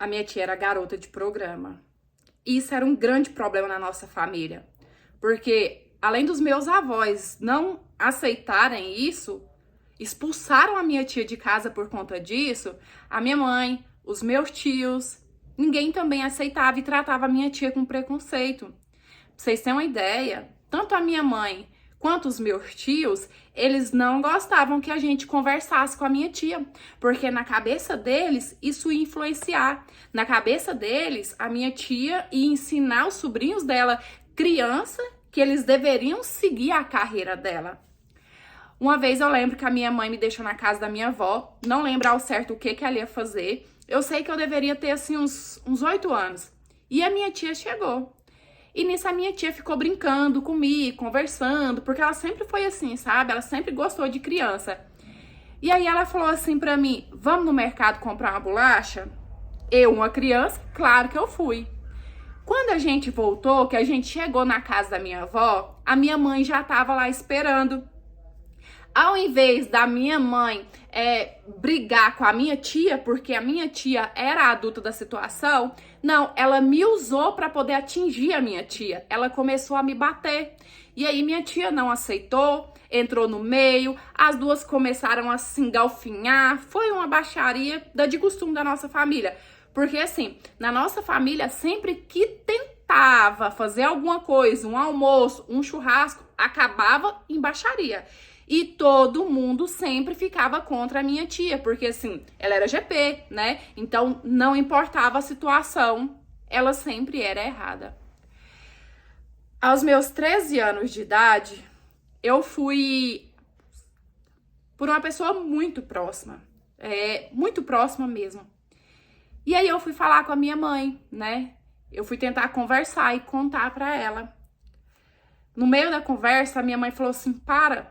a minha tia era garota de programa. Isso era um grande problema na nossa família, porque além dos meus avós não aceitarem isso, expulsaram a minha tia de casa por conta disso, a minha mãe, os meus tios, ninguém também aceitava e tratava a minha tia com preconceito. Pra vocês terem uma ideia, tanto a minha mãe quanto os meus tios, eles não gostavam que a gente conversasse com a minha tia, porque na cabeça deles isso ia influenciar. Na cabeça deles, a minha tia ia ensinar os sobrinhos dela, criança, que eles deveriam seguir a carreira dela. Uma vez eu lembro que a minha mãe me deixou na casa da minha avó, não lembro ao certo o que ela ia fazer. Eu sei que eu deveria ter assim uns 8 anos. E a minha tia chegou. E nisso a minha tia ficou brincando comigo, conversando, porque ela sempre foi assim, sabe? Ela sempre gostou de criança. E aí ela falou assim pra mim, vamos no mercado comprar uma bolacha? Eu, uma criança, claro que eu fui. Quando a gente voltou, que a gente chegou na casa da minha avó, a minha mãe já tava lá esperando. Ao invés da minha mãe brigar com a minha tia, porque a minha tia era a adulta da situação, não, ela me usou para poder atingir a minha tia. Ela começou a me bater. E aí minha tia não aceitou, entrou no meio, as duas começaram a se engalfinhar. Foi uma baixaria de costume da nossa família. Porque assim, na nossa família, sempre que tentava fazer alguma coisa, um almoço, um churrasco, acabava em baixaria. E todo mundo sempre ficava contra a minha tia, porque assim, ela era GP, né? Então não importava a situação, ela sempre era errada. Aos meus 13 anos de idade, eu fui por uma pessoa muito próxima, muito próxima mesmo. E aí eu fui falar com a minha mãe, né? Eu fui tentar conversar e contar pra ela. No meio da conversa, a minha mãe falou assim, para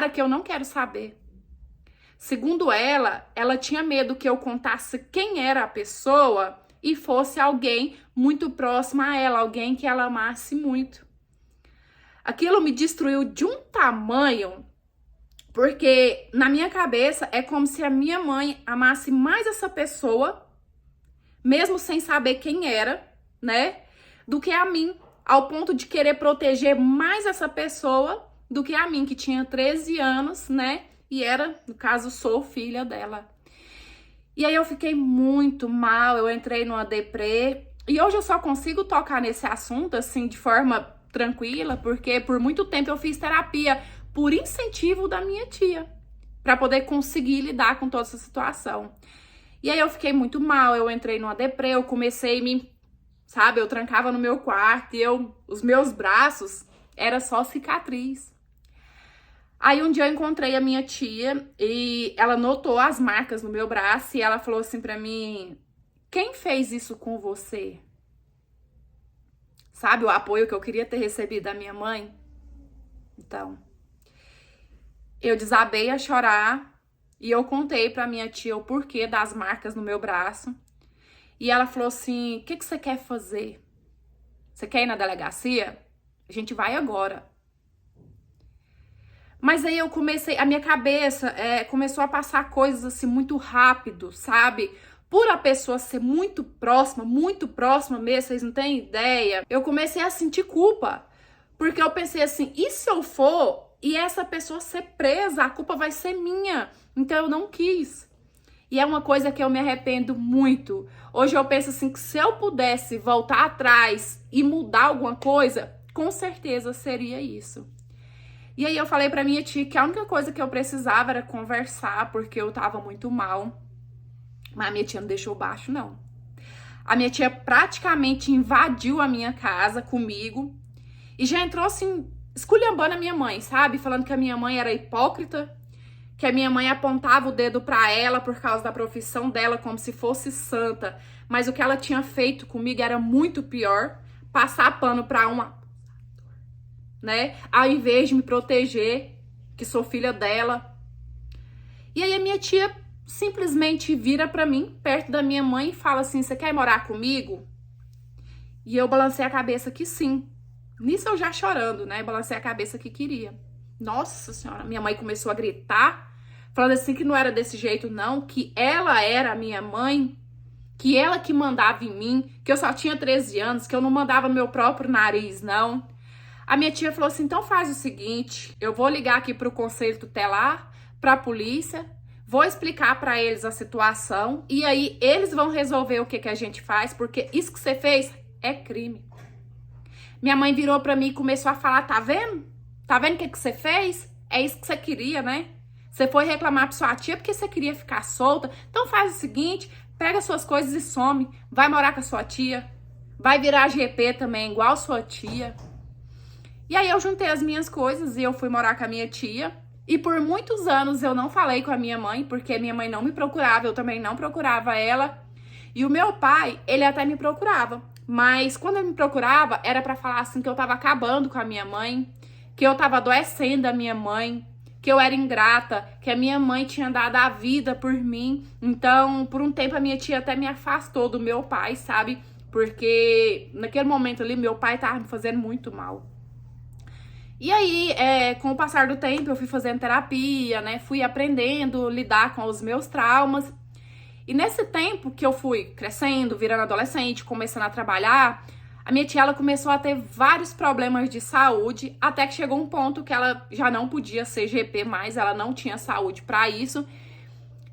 que eu não quero saber. Segundo ela, ela tinha medo que eu contasse quem era a pessoa e fosse alguém muito próximo a ela, alguém que ela amasse muito. Aquilo me destruiu de um tamanho, porque na minha cabeça é como se a minha mãe amasse mais essa pessoa, mesmo sem saber quem era, né, do que a mim, ao ponto de querer proteger mais essa pessoa do que a mim, que tinha 13 anos, né? E era, no caso, sou filha dela. E aí eu fiquei muito mal, eu entrei numa deprê. E hoje eu só consigo tocar nesse assunto, assim, de forma tranquila, porque por muito tempo eu fiz terapia por incentivo da minha tia, para poder conseguir lidar com toda essa situação. E aí eu fiquei muito mal, eu entrei numa deprê, eu comecei eu trancava no meu quarto e os meus braços era só cicatriz. Aí um dia eu encontrei a minha tia e ela notou as marcas no meu braço e ela falou assim pra mim, quem fez isso com você? Sabe o apoio que eu queria ter recebido da minha mãe? Então, eu desabei a chorar e eu contei pra minha tia o porquê das marcas no meu braço. E ela falou assim, o que você quer fazer? Você quer ir na delegacia? A gente vai agora. Mas aí eu comecei, a minha cabeça começou a passar coisas assim muito rápido, sabe? Por a pessoa ser muito próxima mesmo, vocês não têm ideia. Eu comecei a sentir culpa, porque eu pensei assim, e se eu for e essa pessoa ser presa, a culpa vai ser minha. Então eu não quis. E é uma coisa que eu me arrependo muito. Hoje eu penso assim, que se eu pudesse voltar atrás e mudar alguma coisa, com certeza seria isso. E aí eu falei pra minha tia que a única coisa que eu precisava era conversar, porque eu tava muito mal. Mas a minha tia não deixou baixo, não. A minha tia praticamente invadiu a minha casa comigo e já entrou assim, esculhambando a minha mãe, sabe? Falando que a minha mãe era hipócrita, que a minha mãe apontava o dedo pra ela por causa da profissão dela, como se fosse santa. Mas o que ela tinha feito comigo era muito pior. Passar pano pra uma, né? Ao invés de me proteger, que sou filha dela. E aí a minha tia simplesmente vira pra mim, perto da minha mãe, e fala assim, você quer morar comigo? E eu balancei a cabeça que sim. Nisso eu já chorando, né? Balancei a cabeça que queria. Nossa senhora, minha mãe começou a gritar, falando assim que não era desse jeito não, que ela era a minha mãe, que ela que mandava em mim, que eu só tinha 13 anos, que eu não mandava meu próprio nariz, não. A minha tia falou assim, então faz o seguinte, eu vou ligar aqui pro conselho tutelar, pra polícia, vou explicar pra eles a situação e aí eles vão resolver o que que a gente faz, porque isso que você fez é crime. Minha mãe virou pra mim e começou a falar, tá vendo? Tá vendo o que que você fez? É isso que você queria, né? Você foi reclamar pra sua tia porque você queria ficar solta. Então faz o seguinte, pega suas coisas e some. Vai morar com a sua tia. Vai virar GP também, igual sua tia. E aí eu juntei as minhas coisas e eu fui morar com a minha tia. E por muitos anos eu não falei com a minha mãe, porque minha mãe não me procurava, eu também não procurava ela. E o meu pai, ele até me procurava. Mas quando ele me procurava, era pra falar assim que eu tava acabando com a minha mãe, que eu tava adoecendo a minha mãe, que eu era ingrata, que a minha mãe tinha dado a vida por mim. Então, por um tempo, a minha tia até me afastou do meu pai, sabe? Porque naquele momento ali, meu pai tava me fazendo muito mal. E aí, com o passar do tempo, eu fui fazendo terapia, né? Fui aprendendo a lidar com os meus traumas. E nesse tempo que eu fui crescendo, virando adolescente, começando a trabalhar, a minha tia ela começou a ter vários problemas de saúde, até que chegou um ponto que ela já não podia ser GP mais, ela não tinha saúde para isso.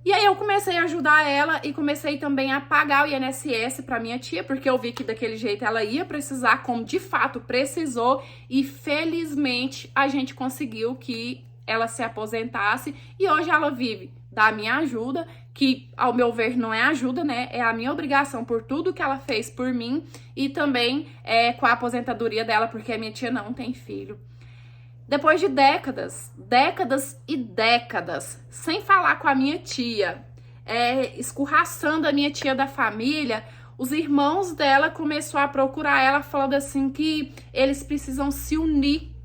E aí eu comecei a ajudar ela e comecei também a pagar o INSS para minha tia, porque eu vi que daquele jeito ela ia precisar, como de fato precisou, e felizmente a gente conseguiu que ela se aposentasse e hoje ela vive da minha ajuda, que ao meu ver não é ajuda, né? É a minha obrigação por tudo que ela fez por mim e também com a aposentadoria dela, porque a minha tia não tem filho. Depois de décadas e décadas, sem falar com a minha tia, escorraçando a minha tia da família, os irmãos dela começaram a procurar ela, falando assim que eles precisam se unir.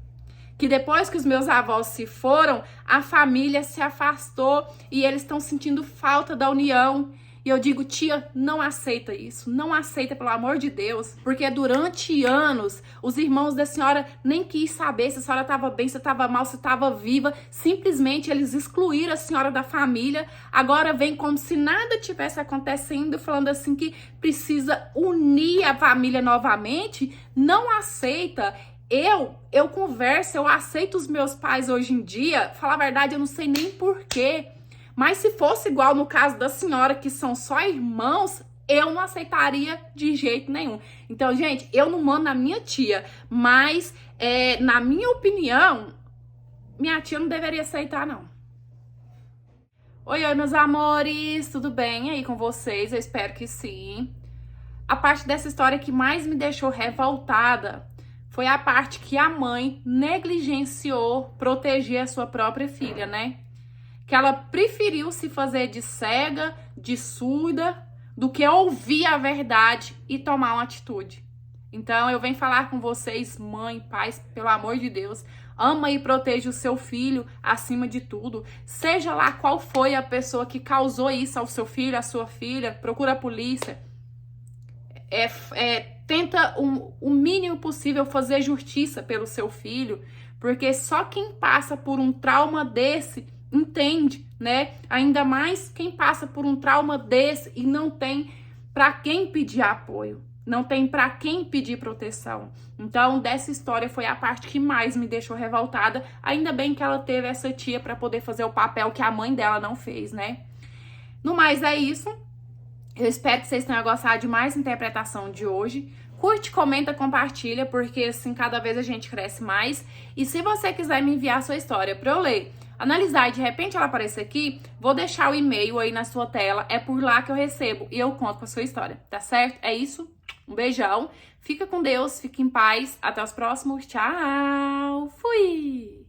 Que depois que os meus avós se foram, a família se afastou e eles estão sentindo falta da união. E eu digo, tia, não aceita isso, não aceita, pelo amor de Deus, porque durante anos os irmãos da senhora nem quis saber se a senhora estava bem, se estava mal, se estava viva, simplesmente eles excluíram a senhora da família. Agora vem como se nada tivesse acontecendo, falando assim que precisa unir a família novamente, não aceita. Eu converso, eu aceito os meus pais hoje em dia, falar a verdade, eu não sei nem porquê. Mas se fosse igual no caso da senhora, que são só irmãos, eu não aceitaria de jeito nenhum. Então, gente, eu não mando na minha tia, mas na minha opinião, minha tia não deveria aceitar, não. Oi, meus amores, tudo bem aí com vocês? Eu espero que sim. A parte dessa história que mais me deixou revoltada foi a parte que a mãe negligenciou proteger a sua própria filha, né? Que ela preferiu se fazer de cega, de surda, do que ouvir a verdade e tomar uma atitude. Então, eu venho falar com vocês, mãe, pais, pelo amor de Deus, ama e proteja o seu filho acima de tudo. Seja lá qual foi a pessoa que causou isso ao seu filho, à sua filha, procura a polícia. Tenta o mínimo possível fazer justiça pelo seu filho, porque só quem passa por um trauma desse entende, né? Ainda mais quem passa por um trauma desse e não tem para quem pedir apoio, não tem para quem pedir proteção. Então, dessa história foi a parte que mais me deixou revoltada. Ainda bem que ela teve essa tia para poder fazer o papel que a mãe dela não fez, né? No mais, é isso. Eu espero que vocês tenham gostado de mais interpretação de hoje. Curte, comenta, compartilha, porque assim cada vez a gente cresce mais. E se você quiser me enviar a sua história para eu ler, analisar e de repente ela aparecer aqui, vou deixar o e-mail aí na sua tela. É por lá que eu recebo e eu conto com a sua história, tá certo? É isso. Um beijão. Fica com Deus, fique em paz. Até os próximos. Tchau. Fui!